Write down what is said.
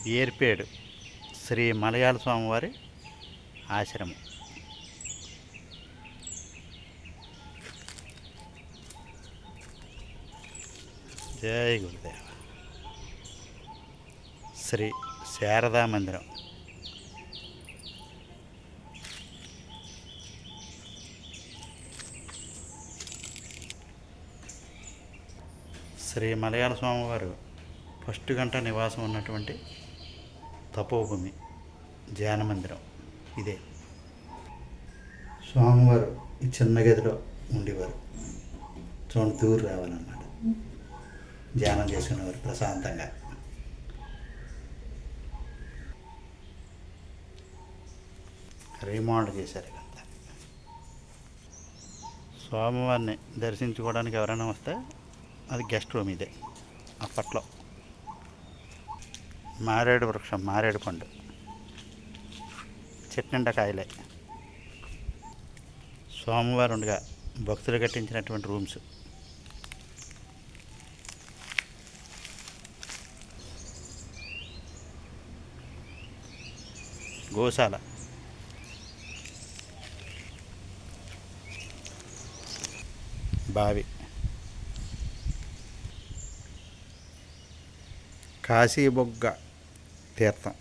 ఏర్పేడు శ్రీ మలయాళ స్వామివారి ఆశ్రమం. జై గురుదేవ. శ్రీ శారదా మందిరం. శ్రీ మలయాళ స్వామివారు ఫస్ట్ గంట నివాసం ఉన్నటువంటి తపోభూమి ధ్యాన మందిరం ఇదే. స్వామివారు ఈ చిన్న గదిలో ఉండేవారు. చూడండి, దూరు రావాలన్నమాట. ధ్యానం చేసుకునేవారు ప్రశాంతంగా. రీమోడల్ చేశారు ఇదంతా. స్వామివారిని దర్శించుకోవడానికి ఎవరైనా వస్తే అది గెస్ట్ రూమ్ ఇదే. అప్పట్లో మారేడు వృక్షం, మారేడు పండు, చెట్నిండా కాయలే. స్వామివారు ఉండగా భక్తులు కట్టించినటువంటి రూమ్స్. గోశాల. బావి. కాశీబొగ్గ తీర్థం.